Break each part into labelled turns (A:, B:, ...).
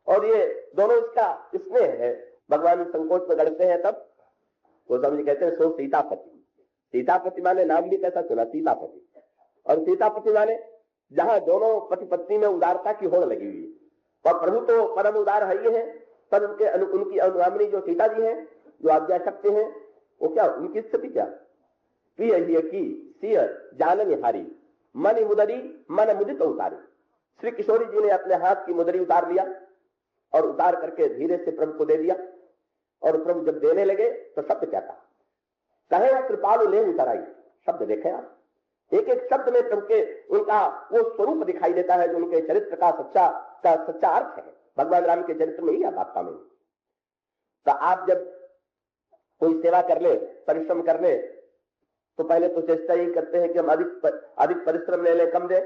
A: और ये दोनों इसका स्नेह है। भगवान संकोच में गढ़ते हैं तब गोस्वामी जी कहते हैं सो सीतापति। सीतापति माने नाम भी कैसा सुना, सीतापति। और सीतापति माने जहां दोनों पति पत्नी में उदारता की होड़ लगी हुई है। और प्रभु तो परम उदार है ही है, पर उनकी अनुगामिनी जो सीता जी है, जो आज्ञा शक्ति है, वो क्या उनकी स्थिति क्या, प्रिय की सिय जान निहारी मन मुदरी मन मुदित उतारी। श्री किशोरी जी ने अपने हाथ की मुदरी उतार लिया और उतार करके धीरे से प्रभु को दे दिया। और प्रभु जब देने लगे तो शब्द क्या था, कहे कृपालु ले उतराई। शब्द देखे आप, एक एक शब्द में प्रभु के उनका वो स्वरूप दिखाई देता है जो उनके चरित्र का सच्चा अर्थ है। भगवान राम के चरित्र में ही बात में। तो आप जब कोई सेवा कर ले, परिश्रम कर ले, तो पहले तो चेष्टा यही करते हैं कि हम अधिक परिश्रम ले ले, कम दे।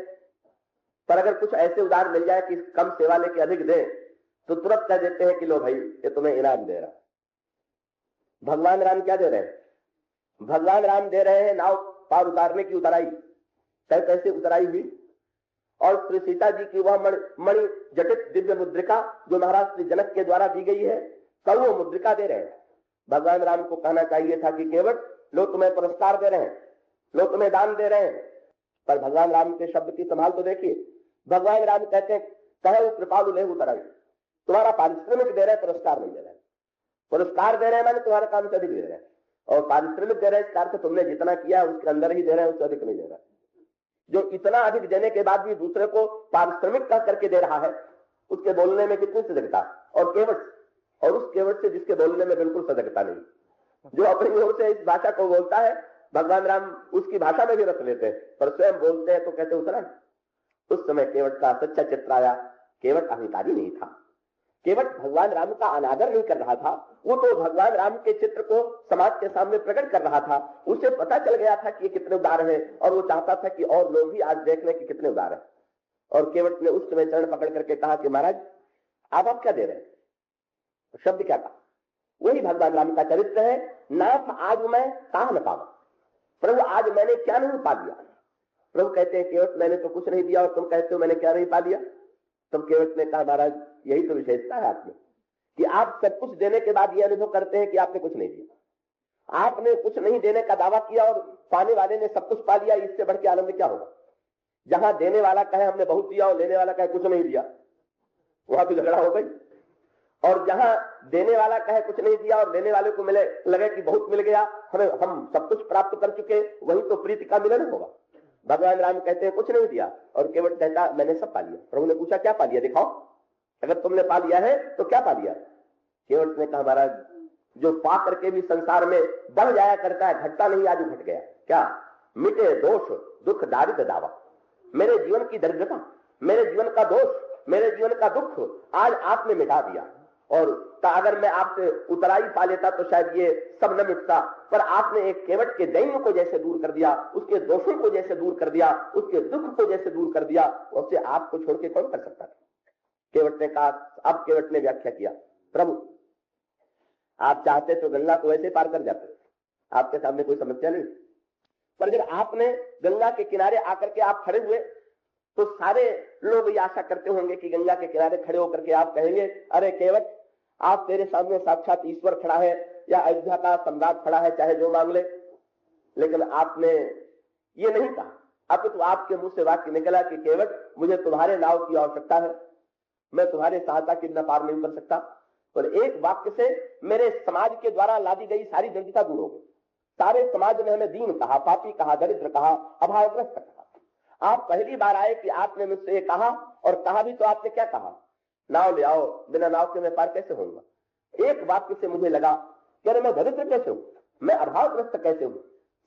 A: पर अगर कुछ ऐसे उदाहरण मिल जाए कि कम सेवा लेके अधिक दे, तो तुरंत कह देते हैं कि लो भाई ये तुम्हें इनाम दे रहा। भगवान राम क्या दे रहे हैं, भगवान राम दे रहे हैं नाव पार उतारने की उतराई। कैसे उतराई हुई, और श्री सीता जी की वह मणि जटित दिव्य मुद्रिका जो महाराज श्री जनक के द्वारा दी गई है, कल वो मुद्रिका दे रहे हैं। भगवान राम को कहना चाहिए था कि केवट लो तुम्हें पुरस्कार दे रहे हैं, लो तुम्हें दान दे रहे हैं। पर भगवान राम के शब्द की संभाल तो देखिए। भगवान राम कहते हैं कहे कृपालु ले उतराई। तुम्हारा पारिश्रमिक दे रहे हैं, पुरस्कार नहीं दे रहे हैं। पुरस्कार दे रहे हैं माने तुम्हारे काम से अधिक दे रहे हैं, और पारिश्रमिक दे रहे हैं इसका तुमने जितना किया उसके अंदर ही दे रहे हैं, उससे अधिक नहीं दे रहा है। जो इतना अधिक देने के बाद भी दूसरे को पारिश्रमिक का करके दे रहा है, उसके बोलने में कितनी सजगता। और केवट, और उस केवट से जिसके बोलने में बिल्कुल सजगता नहीं, जो अपनी ओर से इस भाषा को बोलता है, भगवान राम उसकी भाषा में भी रख लेते हैं, पर स्वयं बोलते हैं तो कहते उतरा। उस समय केवट का सच्चा चित्र आया। केवट अहंकारी नहीं था, केवट भगवान राम का अनादर नहीं कर रहा था, वो तो भगवान राम के चित्र को समाज के सामने प्रकट कर रहा था। उसे पता चल गया था कि ये कितने उदार है, और वो चाहता था कि और लोग भी आज देख लें कि कितने उदार है। और केवट ने उस समय चरण पकड़ करके कहा कि महाराज आप क्या दे रहे हैं। शब्द क्या था, वही भगवान राम का चरित्र है। नाथ आज मैं कहा न पावा, प्रभु आज मैंने क्या नहीं पा लिया। प्रभु कहते हैं केवट मैंने तो कुछ नहीं दिया, और तुम कहते हो मैंने क्या नहीं पा लिया। तब केवट ने कहा महाराज यही तो विशेषता है आपने, कि आप सब कुछ देने के बाद ये अनुभव करते हैं कि आपने कुछ नहीं दिया। आपने कुछ नहीं देने का दावा किया और पाने वाले ने सब कुछ पा लिया, इससे बढ़ के आनंद क्या होगा। जहां देने वाला कहे हमने बहुत दिया और लेने वाला कहे कुछ नहीं दिया, वहां तो झगड़ा हो गई। और जहां देने वाला कहे कुछ नहीं दिया और लेने वाले को मिले लगे कि बहुत मिल गया, हम सब कुछ प्राप्त कर चुके, वही तो प्रीति का मिलन होगा। भगवान राम कहते हैं कुछ नहीं दिया, और केवट कहता मैंने सब पा लिया। प्रभु ने पूछा क्या पा लिया, दिखाओ, अगर तुमने पा लिया है तो क्या पा लिया। केवट ने कहा महाराज जो पा करके भी संसार में बढ़ जाया करता है, घटता नहीं, आज घट गया। क्या, मिटे दोष दुख दारिद्र दावा। मेरे जीवन की दरिद्रता, मेरे जीवन का दोष, मेरे जीवन का दुख आज आपने मिटा दिया। और अगर मैं आपसे उतराई पा लेता तो शायद ये सब न मिटता, पर आपने एक केवट के दैन्य को जैसे दूर कर दिया, उसके दोषों को जैसे दूर कर दिया, उसके दुख को जैसे दूर कर दिया, उससे आपको छोड़ के कौन कर सकता था। केवट ने कहा, अब केवट ने व्याख्या किया, प्रभु आप चाहते तो गंगा को वैसे पार कर जाते, आपके सामने कोई समस्या नहीं। पर जब आपने गंगा के किनारे आकर के आप खड़े हुए, तो सारे लोग ये आशा करते होंगे कि गंगा के किनारे खड़े होकर के आप कहेंगे अरे केवट आप तेरे सामने साक्षात ईश्वर खड़ा है या अयोध्या का सम्राट खड़ा है, चाहे जो मांग ले। लेकिन आपने ये नहीं कहा, अब तो आपके मुंह से वाक्य निकला कि केवट मुझे तुम्हारे नाव की आवश्यकता है, मैं तुम्हारे सहायता के बिना पार नहीं कर सकता। और एक वाक्य से मेरे समाज के द्वारा लादी गई सारी दरिद्रता दूर हो गई। सारे समाज ने हमें दीन कहा, पापी कहा, दरिद्र कहा, अभावग्रस्त कहा। आप पहली बार आए कि आपने मुझसे ये कहा, और कहा भी तो आपने क्या कहा, नाव ले आओ, बिना नाव के मैं पार कैसे होऊंगा। एक वाक्य से मुझे लगा कि अरे मैं दरिद्र कैसे हूं, मैं अभावग्रस्त कैसे हूं।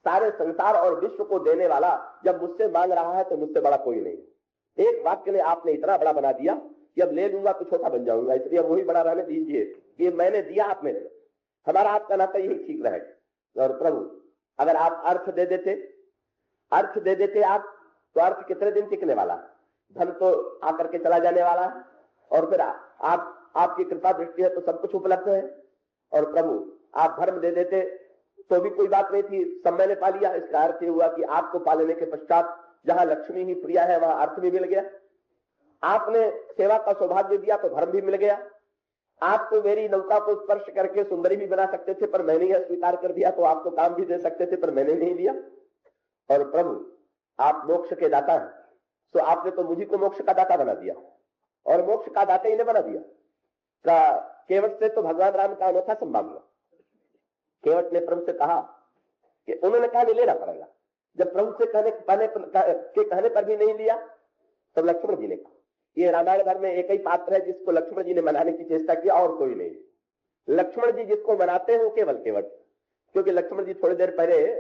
A: सारे संसार और विश्व को देने वाला जब मुझसे मांग रहा है तो मुझसे बड़ा कोई नहीं। एक वाक्य ने आपने इतना बड़ा बना दिया कि अब ले लूंगा तो छोटा बन जाऊंगा, इसलिए अब वही बड़ा रहने दीजिए कि मैंने दिया आप में, हमारा आपका नाता यही ठीक रहेगा। और प्रभु अगर आप अर्थ दे देते आप, तो अर्थ कितने दिन टिकने वाला, धन तो आकर के चला जाने वाला है, और फिर आपकी कृपा दृष्टि है तो सब कुछ उपलब्ध है। और प्रभु आप धर्म दे देते तो भी कोई बात नहीं थी, सब मैंने पा लिया। इसका अर्थ ये हुआ कि आपको पालने के पश्चात जहां लक्ष्मी ही प्रिया है वहां अर्थ भी मिल गया। आपने सेवा का सौभाग्य दिया तो धर्म भी मिल गया। आप तो मेरी नौका को स्पर्श करके सुंदरी भी बना सकते थे, पर मैंने यह स्वीकार कर दिया, तो आप तो काम भी दे सकते थे, पर मैंने नहीं दिया। और प्रभु आप मोक्ष के दाता हैं, तो आपने तो मुझी को मोक्ष का दाता बना दिया, और मोक्ष का दाता इन्हें बना दिया। केवट से तो भगवान राम का अनोखा संवाद हुआ। केवट ने प्रभु से कहा कि उन्होंने कहा नहीं लेना पड़ेगा। जब प्रभु से कहने पर भी नहीं लिया, तब लक्ष्मण जी ने कहा। ये रामायण भर में एक ही पात्र है जिसको लक्ष्मण जी ने मनाने की चेष्टा की, और कोई नहीं। लक्ष्मण जी जिसको मनाते हैं वो केवल केवट, क्योंकि लक्ष्मण जी थोड़ी देर पहले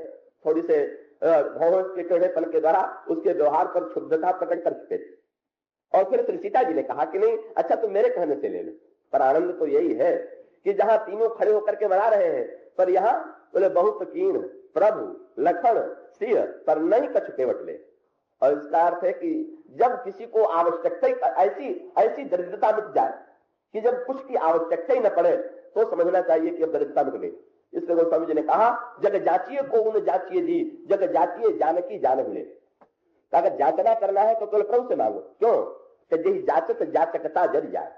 A: थोड़ी से भौहों के टेढ़ेपन के द्वारा उसके व्यवहार पर क्षुब्धता प्रकट कर चुके थे। और फिर श्री सीता जी ने कहा कि नहीं, अच्छा तुम मेरे कहने से ले लो। पर आनंद तो यही है कि जहां तीनों खड़े होकर के मना रहे हैं, पर यहाँ बोले बहुत कीण प्रभु लखन सिंह पर नहीं कछु केवट ले। और इसका अर्थ है कि जब किसी को आवश्यकता ऐसी दरिद्रता मिट जाए कि जब कुछ की आवश्यकता ही न पड़े, तो समझना चाहिए कि अब दरिद्रता मिट गई। इसलिए गोस्वामी जी ने कहा जग जाचिए को उन जाचिए जी, जग जाचिए जानकी जान मिले। अगर जांचना करना है तो केवल प्रभु से मांगो। क्यों? कि जही जाचत जाचकता जल जाए,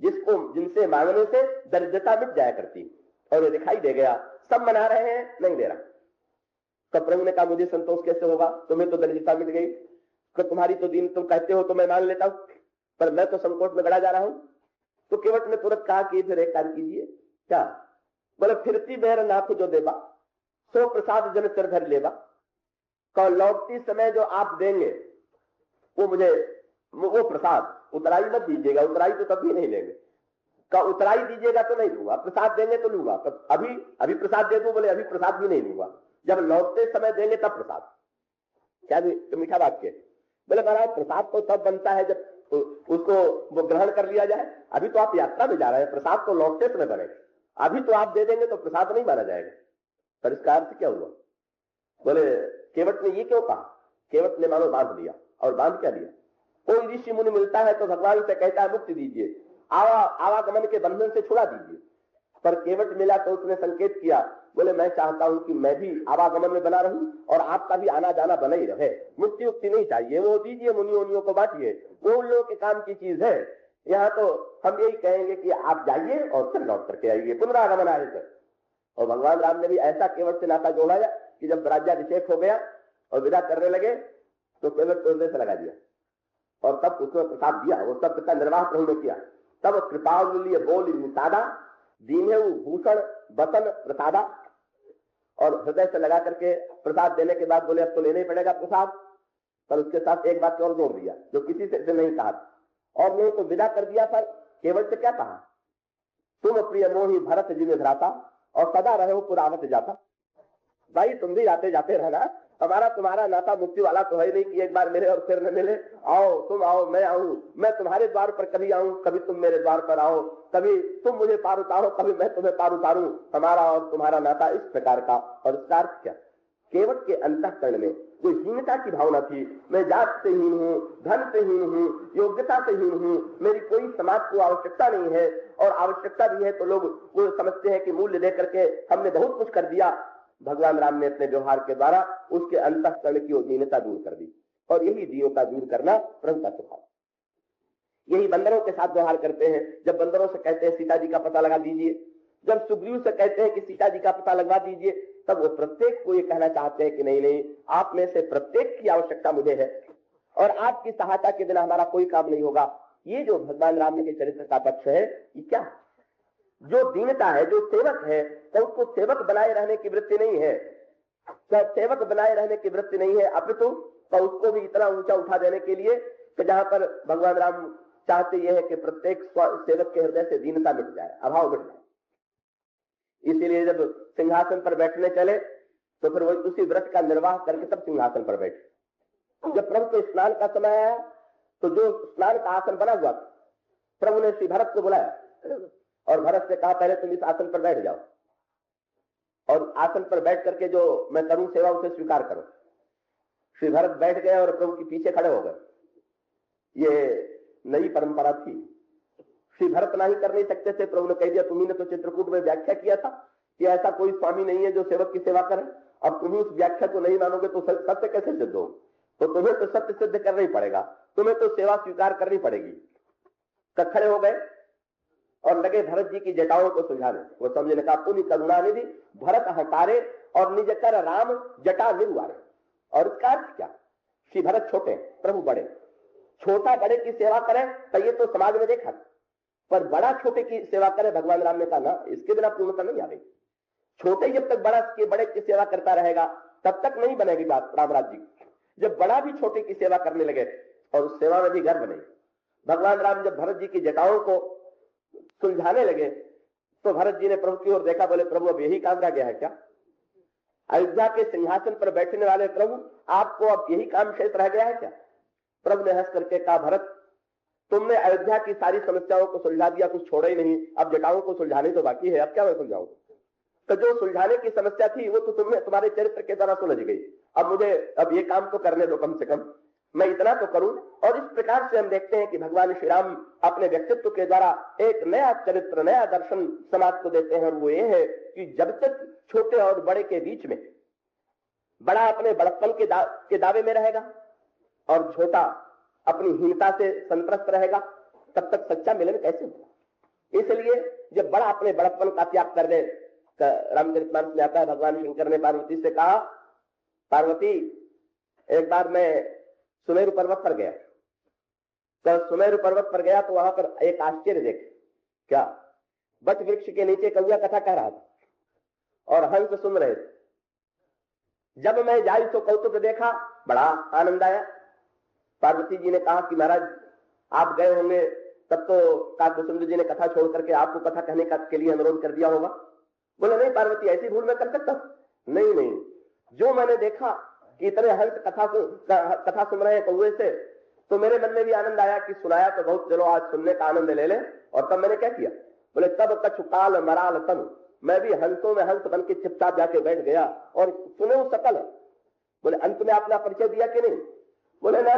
A: जिसको जिनसे मांगने से दरिद्रता मिट जाया करती। और ये दिखाई दे गया, सब मना रहे हैं, नहीं दे रहा। तो प्रभु ने कहा मुझे संतोष कैसे होगा, तुम्हें तो दरिद्रता मिट गई, तो तुम्हारी तो दीन तुम कहते हो तो मैं मान लेता हूं, पर मैं तो संकोच में गड़ा जा रहा हूं। तो केवट ने तुरंत कहा कि फिर एक कार्य कीजिए। क्या? बोले फिरती बेर नाथ जो देवा, सो प्रसाद जन सिर धर लेवा। कहो लौटती समय जो आप देंगे वो मुझे वो प्रसाद उतराई मत दीजिएगा, उतराई तो तब भी नहीं लेंगे। का उतराई दीजिएगा तो नहीं लूंगा, प्रसाद देंगे तो लूंगा। अभी प्रसाद दे दूं, बोले अभी प्रसाद भी नहीं लूंगा, जब लौटते समय देंगे तब प्रसाद। क्या मीठा वाक्य। बोले महाराज प्रसाद तो तब बनता है जब उसको वो ग्रहण कर लिया जाए। अभी तो आप यात्रा में जा रहे हैं, प्रसाद तो लौटते समय बनेगा। अभी तो आप दे देंगे तो प्रसाद नहीं माना जाएगा। पर इसका अर्थ क्या हुआ? बोले केवट ने ये क्यों कहा? केवट ने मानो बांध दिया। और बांध क्या दिया? कोई ऋषि मुनि मिलता है तो भगवान से कहता है मुक्ति दीजिए, आवागमन के बंधन से छुड़ा दीजिए। पर केवट मिला तो उसने संकेत किया, बोले मैं चाहता हूं कि मैं भी आवागमन में बना रहूं और आपका भी आना जाना बना ही रहे। मुक्ति उक्ति नहीं चाहिए, वो दीजिए, मुनियों को बांटिए, वो उन लोगों के काम की चीज है। यहाँ तो हम यही कहेंगे कि आप जाइए और फिर लौट करके आइए, पुनरागमन आए थे। और भगवान राम ने भी ऐसा केवट से नाता जोड़ा कि जब राज्याभिषेक हो गया और विदा करने लगे तो केवट को हृदय से लगा दिया और तब उसने प्रसाद दिया। वो सब का निर्वाह प्रभु ने किया। तब कृपावली बोल निषादा दीने भूषण बसन प्रसादा। और हृदय से लगा करके प्रसाद देने के बाद बोले अब तो लेना ही पड़ेगा प्रसाद। पर उसके साथ एक बात और जोड़ दिया जो किसी से नहीं कहा, और नहीं तो विदा कर दिया। पर केवट से क्या कहा? तुम प्रिय मोही भरत जिन्हें धराता और सदा रहे हो पुरावत जाता। भाई तुम भी जाते जाते रहना, हमारा तुम्हारा नाता मुक्ति वाला तो है नहीं कि एक बार मिले और फिर न मिले। आओ तुम आओ, मैं आऊं, मैं तुम्हारे द्वार पर कभी आऊं, कभी तुम मेरे द्वार पर आओ, कभी तुम मुझे पार उतारो, कभी मैं तुम्हें पार उतारूं। हमारा और तुम्हारा नाता इस प्रकार का। और इसका अर्थ क्या? केवट के अंतःकरण में जो हीनता की भावना थी, मैं जात से हीन हूं, धन से हीन हूं, योग्यता से हीन हूं, मेरी कोई समाज को आवश्यकता नहीं है, और आवश्यकता भी है तो लोग वो समझते हैं कि मूल्य दे करके हमने बहुत कुछ कर दिया। भगवान राम ने अपने व्यवहार के द्वारा उसके अंतःकरण की वो दीनता दूर कर दी। और यही दीनता दूर करना प्रभु का स्वभाव। यही बंदरों के साथ व्यवहार करते हैं। जब बंदरों से कहते हैं सीता जी का पता लगा दीजिए, जब सुग्रीव से कहते हैं कि सीता जी का पता लगवा दीजिए, तब वो प्रत्येक को ये कहना चाहते हैं कि नहीं नहीं, आप में से प्रत्येक की आवश्यकता मुझे है और आपकी सहायता के बिना हमारा कोई काम नहीं होगा। ये जो भगवान राम के चरित्र का पक्ष है, ये क्या? जो दीनता है, जो सेवक है, तो उसको सेवक बनाए रहने की वृत्ति नहीं है, तो सेवक बनाए रहने की वृत्ति नहीं है, अपितु तो उसको भी इतना ऊंचा उठा देने के लिए कि जहां पर भगवान राम चाहते यह है कि प्रत्येक सेवक के हृदय से दीनता मिट जाए, अभाव मिट जाए। इसीलिए जब सिंहासन पर बैठने चले तो फिर वही उसी व्रत का निर्वाह करके तब सिंहासन पर बैठे। जब प्रभु के स्नान का समय आया तो जो स्नान का आसन बना हुआ था, प्रभु ने श्री भरत को बुलाया और भरत से कहा पहले तुम इस आसन पर बैठ जाओ और आसन पर बैठ करके जो मैं करूं सेवा उसे स्वीकार करो। श्री भरत बैठ गए और प्रभु के पीछे खड़े हो गए। ये नई परंपरा थी। श्री भरत नहीं कर नहीं सकते थे। प्रभु ने कह दिया, तुम्ही ने तो चित्रकूट में व्याख्या किया था कि ऐसा कोई स्वामी नहीं है जो सेवक की सेवा करे। अब तुम्ही उस व्याख्या को नहीं मानोगे तो सत्य कैसे सिद्ध हो? तो तुम्हें तो सत्य सिद्ध करना ही पड़ेगा, तुम्हें तो सेवा स्वीकार करनी पड़ेगी। तब खड़े हो गए और लगे भरत जी की जटाओं को सुलझाने। वो समझे ने कहा, पुनि करुणानिधि भरत हटारे और निज कर राम जटा निर्वारे। और इसका अर्थ क्या? श्री भरत छोटे, प्रभु बड़े। छोटा बड़े की सेवा करे तो ये तो समाज में देखा, पर बड़ा छोटे की सेवा करे, भगवान राम ने कहा ना, इसके बिना पूर्णता नहीं आ गई। छोटे जब तक बड़ा के बड़े की सेवा करता रहेगा तब तक नहीं बनेगी बात राम राज्य की। जब बड़ा भी छोटे की सेवा करने लगे और उस सेवा में भी गर्व नहीं, भगवान राम जब भरत जी की जटाओं को सुलझाने लगे तो भरत जी ने प्रभु की ओर देखा, बोले प्रभु अब यही काम रह गया है क्या? अयोध्या के सिंहासन पर बैठने वाले प्रभु, आपको अब यही काम शेष रह गया है क्या? प्रभु ने हंस करके कहा, भरत तुमने अयोध्या की सारी समस्याओं को सुलझा दिया, कुछ छोड़ा ही नहीं, अब जटाओं को सुलझाने तो बाकी है, अब क्या मैं सुलझाऊं? तो जो सुलझाने की समस्या थी वो तो तुम्हारे चरित्र के द्वारा सुलझ गई, अब ये काम तो करने दो, कम से कम मैं इतना तो करूं। और इस प्रकार से हम देखते हैं कि भगवान श्री राम अपने व्यक्तित्व के द्वारा एक नया चरित्र, नया दर्शन समाज को देते हैं। और वो ये है कि जब तक छोटे और बड़े के बीच में बड़ा अपने बड़प्पन के दावे में रहेगा और छोटा अपनी हीनता से संतुष्ट रहेगा, तब तक सच्चा मिलन कैसे होगा? इसलिए जब बड़ा अपने बड़प्पन का त्याग कर दे, रामचरितमानस में आता है, भगवान शंकर ने पार्वती से कहा, पार्वती एक बार मैं सुमेरु पर्वत पर गया, तो सुमेरु पर्वत पर गया तो वहां पर एक आश्चर्य देखे। क्या? बट वृक्ष के नीचे कौआ कथा कह रहा था और हंस सुन रहे थे। जब मैं जाई तो कौतुक देखा, बड़ा आनंद आया। पार्वती जी ने कहा कि महाराज आप गए होंगे तब तो काकभूषुंड जी ने कथा छोड़ करके आपको कथा कहने के लिए अनुरोध कर दिया होगा। बोले नहीं पार्वती, ऐसी भूल मैं कर सकता? नहीं, जो मैंने देखा कि इतने हंस कथा सुन रहे हैं कौए से, तो मेरे मन में भी आनंद आया कि सुनाया तो बहुत, चलो आज सुनने का आनंद ले ले। और तब मैंने क्या किया? बोले तब कछु काल मराल तनु, मैं भी हंसों में हंस बन के चुपचाप जाके बैठ गया और सुने सकल। बोले अंत में आपने परिचय दिया कि नहीं? बोले ना,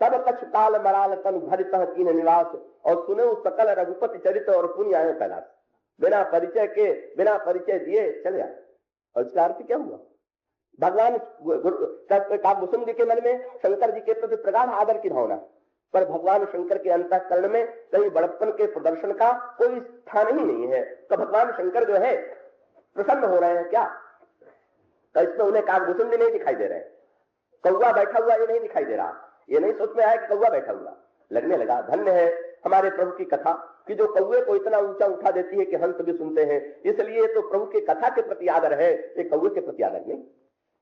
A: तब कछु काल मराल तनु भरित कीन निवास, और सुने सकल रघुपति चरित्र और पुण्य आए कैलाश। बिना परिचय दिए चले आए। और इसका अर्थ क्या हुआ? भगवान काकभूषुंड जी के मन में शंकर जी के प्रति प्रगाढ़ आदर की भावना, पर भगवान शंकर के अंतःकरण में कहीं बड़प्पन के प्रदर्शन का कोई स्थान ही नहीं है। तो भगवान शंकर जो है प्रसन्न हो रहे हैं क्या? तो इसमें उन्हें काकभूषुंड नहीं दिखाई दे रहे, कौआ बैठा हुआ ये नहीं दिखाई दे रहा। ये नहीं सोच में आया कि कौआ बैठा हुआ, लगने लगा धन्य है हमारे प्रभु की कथा कि जो कौए को इतना ऊंचा उठा देती है कि हंस भी सुनते हैं। इसलिए तो प्रभु के कथा के प्रति आदर है, ये कौए के प्रति आदर नहीं।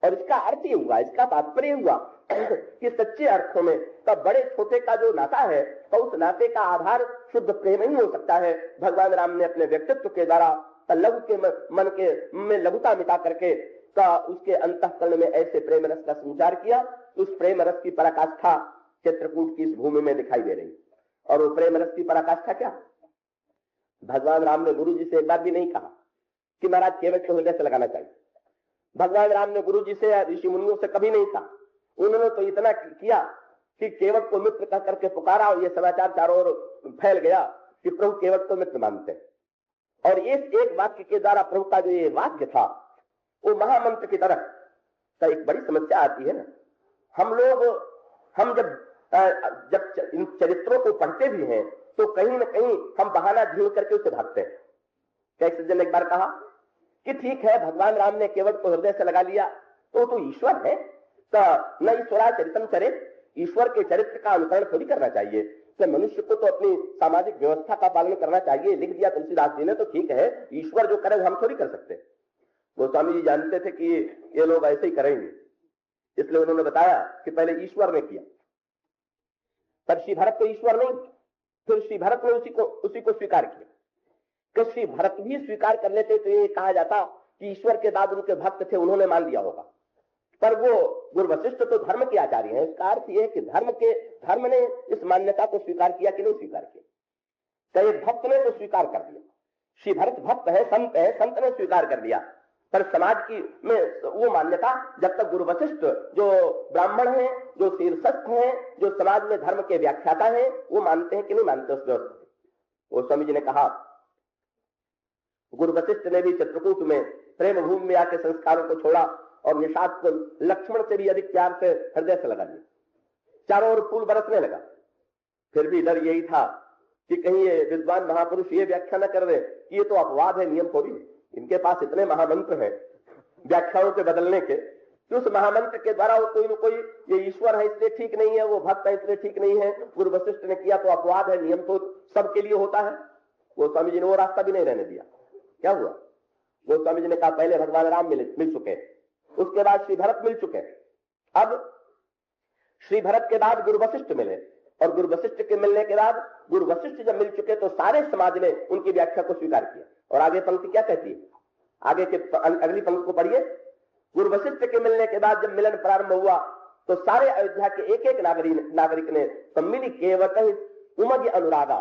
A: और इसका अर्थ ये हुआ, इसका तात्पर्य हुआ कि सच्चे अर्थों में तब बड़े छोटे का जो नाता है, तो उस नाते का आधार शुद्ध प्रेम ही हो सकता है। भगवान राम ने अपने व्यक्तित्व के द्वारा लघु के मन के में लघुता मिटा करके का उसके अंतःकरण में ऐसे प्रेम रस का संचार किया, उस प्रेम रस की पराकाष्ठा चित्रकूट की इस भूमि में दिखाई दे रही। और वो प्रेम रस की पराकाष्ठा क्या? भगवान राम ने गुरु जी से एक बार भी नहीं कहा कि महाराज केवट को हृदय से लगाना चाहिए। भगवान राम ने गुरु जी से या ऋषि मुनियों से कभी नहीं कहा। उन्होंने तो इतना किया कि केवट को मित्र कह करके पुकारा और ये समाचार चारों ओर फैल गया कि प्रभु केवट को मित्र मानते हैं। और इस एक वाक्य के द्वारा प्रभु का जो ये वाक्य था वो महामंत्र की तरह। तो एक बड़ी समस्या आती है ना, हम जब इन चरित्रों को पढ़ते भी हैं तो कहीं ना कहीं हम बहाना ढूंढ करके उसे भागते हैं। कैसे जन एक बार कहा कि ठीक है भगवान राम ने केवट को हृदय से लगा लिया तो ईश्वर है, तो न ईश्वरा चरितम चरे, ईश्वर के चरित्र का अनुकरण थोड़ी करना चाहिए। तो मनुष्य को तो अपनी सामाजिक व्यवस्था का पालन करना चाहिए। लिख दिया तुलसीदास जी ने तो ठीक है, ईश्वर जो करे हम थोड़ी कर सकते। गोस्वामी जी जानते थे कि ये लोग ऐसे ही करेंगे, इसलिए उन्होंने बताया कि पहले ईश्वर ने किया, पर श्री भरत तो ईश्वर नहीं। फिर श्री भरत ने उसी को स्वीकार किया। कि श्री भरत भी स्वीकार कर लेते तो ये कहा जाता कि ईश्वर के बाद उनके भक्त थे, उन्होंने मान लिया होगा। पर वो गुरु वशिष्ठ तो धर्म के आचार्य हैं। इसका अर्थ यह है कि धर्म ने इस मान्यता को स्वीकार किया कि नहीं स्वीकार किया? तो एक भक्त ने तो स्वीकार कर दिया। श्री भरत भक्त है, संत ने स्वीकार कर दिया। पर समाज की में वो मान्यता जब तक गुरु वशिष्ठ जो ब्राह्मण हैं, जो शीर्षस्थ हैं, जो समाज में धर्म के व्याख्याता हैं, वो मानते हैं कि नहीं मानते उस व्यवस्था। वो स्वामी जी ने कहा गुरु वशिष्ठ ने भी चित्रकूट में प्रेम भूमि में आके संस्कारों को छोड़ा और निषाद को लक्ष्मण से भी अधिक प्यार से हृदय से लगा लिया। चारों ओर फूल बरसने लगा। फिर भी डर यही था कि कहीं ये विद्वान महापुरुष ये व्याख्या न कर दे कि ये तो अपवाद है, नियम थोड़ी। इनके पास इतने महामंत्र हैं व्याख्याओं के बदलने के, कि उस महामंत्र के द्वारा वो कोई न कोई ये ईश्वर है इसलिए ठीक नहीं है, वो भक्त है इसलिए ठीक नहीं है, गुरु वशिष्ठ ने किया तो अपवाद है, नियम तो सबके लिए होता है। गोस्वामी जी ने वो रास्ता भी नहीं रहने दिया। क्या हुआ? गोस्वामी जी ने कहा पहले भगवान राम मिल चुके, उसके बाद श्री भरत मिल चुके, अब श्री भरत के बाद गुरु वशिष्ठ मिले, और गुरु वशिष्ठ के मिलने के बाद गुरु वशिष्ठ जब मिल चुके तो सारे समाज ने उनकी व्याख्या को स्वीकार किया। और आगे पंक्ति क्या कहती है? आगे के अगली पंक्ति को पढ़िए। गुरु वशिष्ठ के मिलने के बाद जब मिलन प्रारंभ हुआ तो सारे अयोध्या के एक एक नागरिक ने सम्मिली केवट उमग अनुरागा,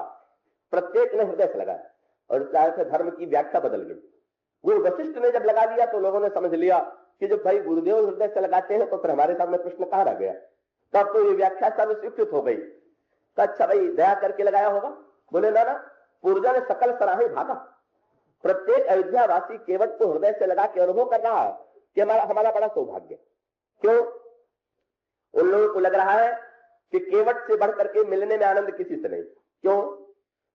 A: प्रत्येक ने हृदय से लगाया, और इस तरह से धर्म की व्याख्या बदल गई। गुरु वशिष्ठ ने जब लगा लिया तो लोगों ने समझ लिया कि जब भाई गुरुदेव हृदय से लगाते हैं तो फिर हमारे सामने प्रश्न कहां रह गया। तब तो ये व्याख्या सब स्वीकृत हो गई। तो अच्छा भाई दया करके लगाया होगा? बोले ना, पूर्जा ने सकल सराहे भागा। प्रत्येक अयोध्या वासी केवट को हृदय से लगा के अनुभव कर रहा है कि हमारा बड़ा सौभाग्य। क्यों? उन लोगों को लग रहा है कि केवट से बढ़ करके मिलने में आनंद किसी से नहीं। क्यों?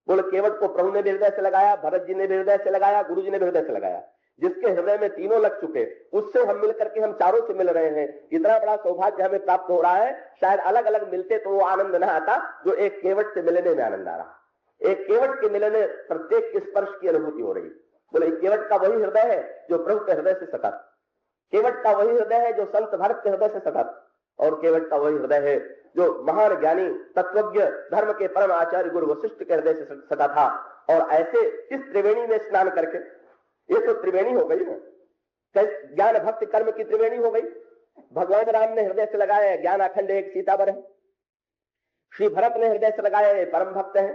A: बोले केवट को प्रभु ने भी हृदय से लगाया, भरत जी ने भी हृदय से लगाया, गुरु जी ने भी हृदय से लगाया। जिसके हृदय में तीनों लग चुके उससे हम मिल करके हम चारों से मिल रहे हैं। इतना बड़ा सौभाग्य हमें प्राप्त हो रहा है, शायद अलग अलग मिलते तो वो आनंद न आता जो एक केवट से मिलने में आनंद आ रहा। एक केवट के मिलने प्रत्येक के स्पर्श की अनुभूति हो रही। बोले केवट का वही हृदय है जो प्रभु के हृदय से सटा, केवट का वही हृदय है जो संत भरत के हृदय से सटा, और केवट का वही हृदय है जो महान ज्ञानी तत्वज्ञ धर्म के परम आचार्य गुरु वशिष्ठ के हृदय से सटा था। और ऐसे इस त्रिवेणी में स्नान करके, ये तो त्रिवेणी हो गई ना, ज्ञान भक्ति कर्म की त्रिवेणी हो गई। भगवान राम ने हृदय से लगाया ज्ञान अखंड एक सीतावर है, श्री भरत ने हृदय से लगाया परम भक्त है,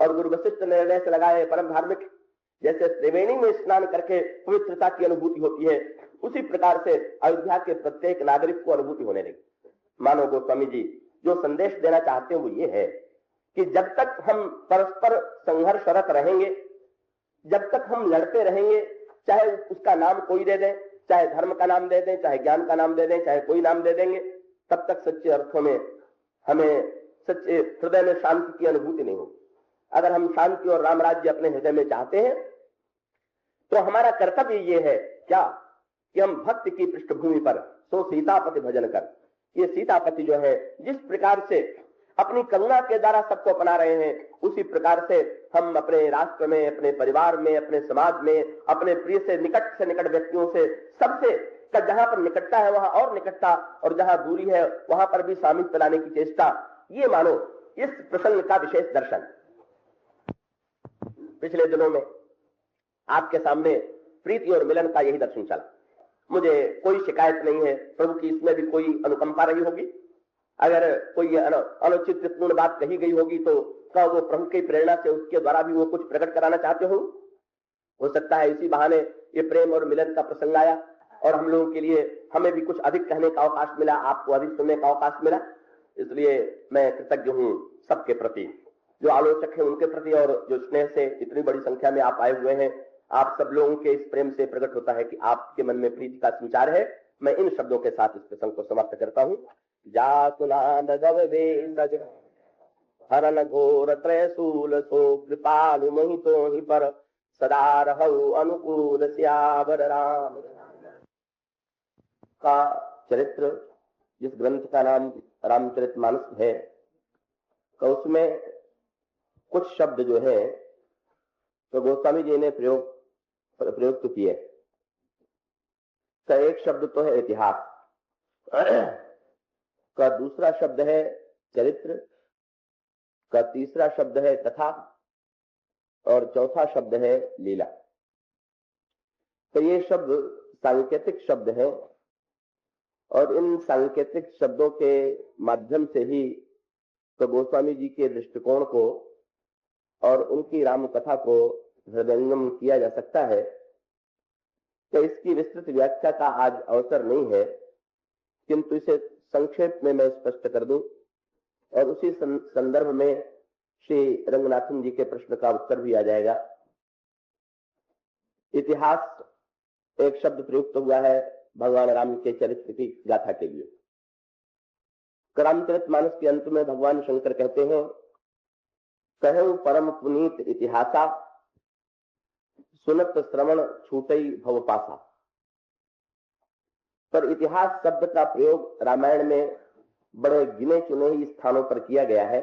A: और गुरु वशिष्ठ ने हृदय से लगाया परम धार्मिक। जैसे त्रिवेणी में स्नान करके पवित्रता की अनुभूति होती है, उसी प्रकार से अयोध्या के प्रत्येक नागरिक को अनुभूति होने लगी। मानो गोस्वामी जी जो संदेश देना चाहते हैं वो ये है कि जब तक हम परस्पर संघर्षरत रहेंगे, जब तक हम लड़ते रहेंगे, चाहे उसका नाम कोई दे दें, चाहे धर्म का नाम दे दें, चाहे ज्ञान का नाम दे दें, चाहे कोई नाम दे देंगे, तब तक सच्चे अर्थों में हमें सच्चे हृदय में शांति की अनुभूति नहीं होगी। अगर हम शांति और राम राज्य अपने हृदय में चाहते हैं तो हमारा कर्तव्य ये है क्या कि हम भक्ति की पृष्ठभूमि पर सो सीतापति भजन कर, ये सीतापति जो है जिस प्रकार से अपनी करुणा के द्वारा सबको अपना रहे हैं, उसी प्रकार से हम अपने राष्ट्र में, अपने परिवार में, अपने समाज में, अपने प्रिय से निकट व्यक्तियों से, सबसे जहां पर निकटता है वहां और निकटता, और जहां दूरी है वहां पर भी सामिप्य लाने की चेष्टा, ये मानो इस प्रसंग का विशेष दर्शन। पिछले दिनों में आपके सामने प्रीति और मिलन का यही दर्शन चला। मुझे कोई शिकायत नहीं है, प्रभु की इसमें भी कोई अनुकंपा रही होगी। अगर कोई अनुचितपूर्ण बात कही गई होगी तो क्या वो प्रभु की प्रेरणा से उसके द्वारा भी वो कुछ प्रकट कराना चाहते हो सकता है इसी बहाने ये प्रेम और मिलन का प्रसंग आया और हम लोगों के लिए हमें भी कुछ अधिक कहने का अवकाश मिला, आपको अधिक सुनने का अवकाश मिला। इसलिए मैं कृतज्ञ हूं सबके प्रति, जो आलोचक है उनके प्रति, और जो स्नेह से इतनी बड़ी संख्या में आप आए हुए हैं। आप सब लोगों के इस प्रेम से प्रकट होता है कि आपके मन में प्रीति का संचार है। मैं इन शब्दों के साथ इस प्रसंग को समाप्त करता हूं। हरन घोर त्रयशूल सो कृपालु मोहितो ही पर सदा रहु अनुकूल श्यावर राम का चरित्र, जिस ग्रंथ का नाम रामचरितमानस है, तो उसमें कुछ शब्द जो है तो गोस्वामी जी ने प्रयोग तो किए। का एक शब्द तो है इतिहास, का दूसरा शब्द है चरित्र, का तीसरा शब्द है कथा, और चौथा शब्द है लीला। तो ये शब्द सांकेतिक शब्द हैं, और इन सांकेतिक शब्दों के माध्यम से ही तो गोस्वामी जी के दृष्टिकोण को और उनकी राम कथा को हृदयंगम किया जा सकता है। तो इसकी विस्तृत व्याख्या का आज अवसर नहीं है, किंतु इसे संक्षेप में मैं स्पष्ट कर दूं, और उसी संदर्भ में श्री रंगनाथन जी के प्रश्न का उत्तर भी आ जाएगा। इतिहास एक शब्द प्रयुक्त हुआ है भगवान राम के चरित्र की गाथा के लिए। रामचरितमानस के अंत में भगवान शंकर कहते हैं, कहूं परम पुनीत इतिहासा, सुनत श्रवण छूटई भव पासा। पर इतिहास शब्द का प्रयोग रामायण में बड़े गिने चुने ही स्थानों पर किया गया है।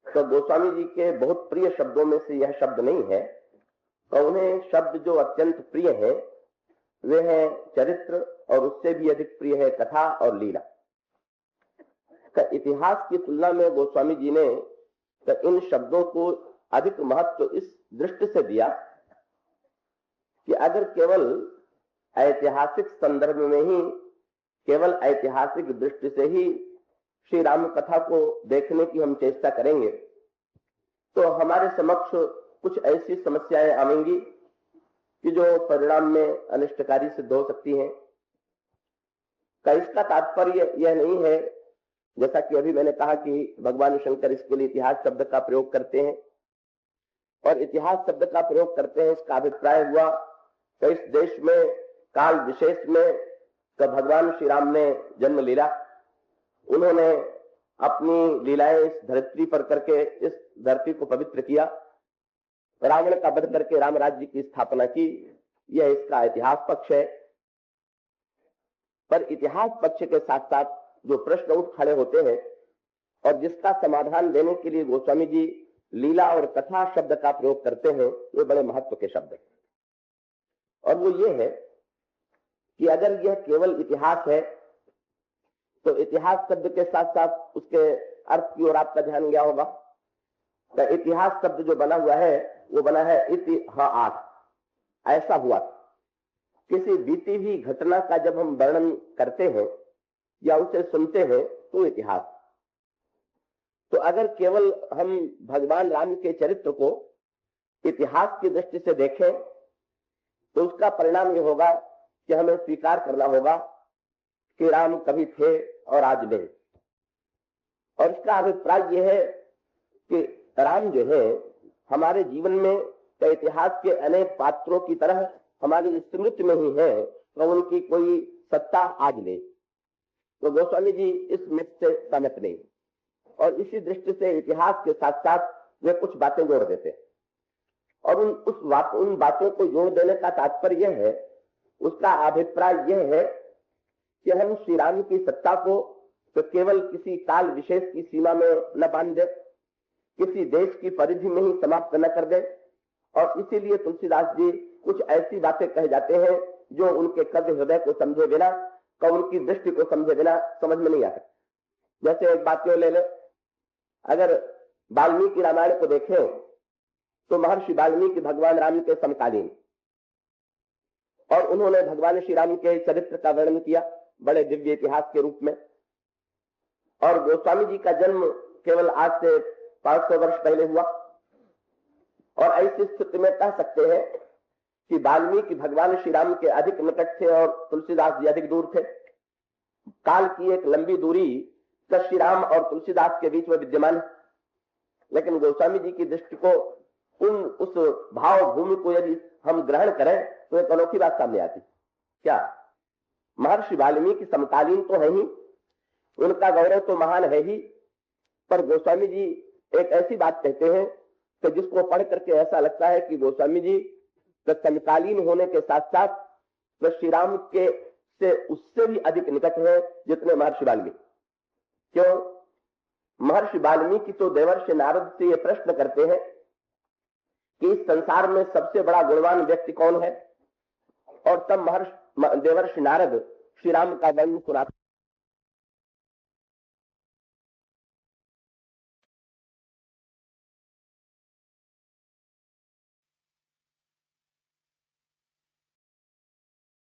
A: तो गोस्वामी जी के बहुत प्रिय शब्दों में से यह शब्द नहीं है। तो उन्हें शब्द जो अत्यंत प्रिय है वे है चरित्र, और उससे भी अधिक प्रिय है कथा और लीला। इतिहास की तुलना में गोस्वामी जी ने इन शब्दों को अधिक महत्व इस दृष्टि से दिया कि अगर केवल ऐतिहासिक संदर्भ में ही, केवल ऐतिहासिक दृष्टि से ही श्री राम कथा को देखने की हम चेष्टा करेंगे तो हमारे समक्ष कुछ ऐसी समस्याएं आएंगी कि जो परिणाम में अनिष्टकारी सिद्ध हो सकती हैं। इसका तात्पर्य यह नहीं है, जैसा कि अभी मैंने कहा कि भगवान शंकर इसके लिए इतिहास शब्द का प्रयोग करते हैं, और इतिहास शब्द का प्रयोग करते हैं इसका अभिप्राय हुआ कि इस देश में काल विशेष में तो भगवान श्री राम ने जन्म लीला, उन्होंने अपनी लीलाएं इस धरती पर करके इस धरती को पवित्र किया, रावण का वध करके राम राज्य की स्थापना की। यह इसका इतिहास पक्ष है। पर इतिहास पक्ष के साथ साथ जो प्रश्न उठ खड़े होते हैं और जिसका समाधान देने के लिए गोस्वामी जी लीला और कथा शब्द का प्रयोग करते हैं, ये बड़े महत्व के शब्द हैं। और वो ये है कि अगर यह केवल इतिहास है तो इतिहास शब्द के साथ साथ उसके अर्थ की ओर आपका ध्यान गया होगा। तो इतिहास शब्द जो बना हुआ है वो बना है इतिहास, ऐसा हुआ। किसी बीती हुई घटना का जब हम वर्णन करते हैं या उसे सुनते हैं तो इतिहास। तो अगर केवल हम भगवान राम के चरित्र को इतिहास की दृष्टि से देखें तो उसका परिणाम यह होगा कि हमें स्वीकार करना होगा कि राम कभी थे और आज नहीं। और इसका अभिप्राय यह है कि राम जो है हमारे जीवन में तो इतिहास के अनेक पात्रों की तरह हमारी स्मृति में ही है, तो उनकी कोई सत्ता आज नहीं। तो गोस्वामी जी इस मत से सहमत नहीं, और इसी दृष्टि से इतिहास के साथ साथ वे कुछ बातें जोड़ देते हैं। और उन बातों को जोड़ देने का तात्पर्य यह है, उसका अभिप्राय यह है कि हम श्री राम की सत्ता को तो केवल किसी काल विशेष की सीमा में न बांध दे, किसी देश की परिधि में ही समाप्त न कर दे। और इसीलिए तुलसीदास जी कुछ ऐसी बातें कह जाते हैं जो उनके कवि हृदय को समझे बिना, उनकी दृष्टि को समझे बिना समझ में नहीं आ सकती। जैसे एक बात ले ले, अगर वाल्मीकि रामायण को देखें तो महर्षि वाल्मीकि भगवान राम के समकालीन, और उन्होंने भगवान श्री राम के चरित्र का वर्णन किया बड़े दिव्य इतिहास के रूप में। और गोस्वामी जी का जन्म केवल आज से 500 वर्ष पहले हुआ, और ऐसी स्थिति में कह सकते हैं कि वाल्मीकि भगवान श्री राम के अधिक निकट थे और तुलसीदास जी अधिक दूर थे। काल की एक लंबी दूरी श्री राम और तुलसीदास के बीच में विद्यमान है, लेकिन गोस्वामी जी की दृष्टि को उस भाव भूमि को यदि हम ग्रहण करें तो एक अनोखी बात सामने आती। क्या महर्षि वाल्मीकि समकालीन तो है ही, उनका गौरव तो महान है ही, पर गोस्वामी जी एक ऐसी बात कहते हैं कि जिसको पढ़ करके ऐसा लगता है कि गोस्वामी जी समकालीन होने के साथ साथ श्री राम के से उससे भी अधिक निकट है जितने महर्षि वाल्मीकि। क्यों? महर्षि वाल्मीकि तो देवर्षि नारद से ये प्रश्न करते हैं कि इस संसार में सबसे बड़ा गुणवान व्यक्ति कौन है, और तब देवर्षि नारद श्री राम का वर्णन सुनाते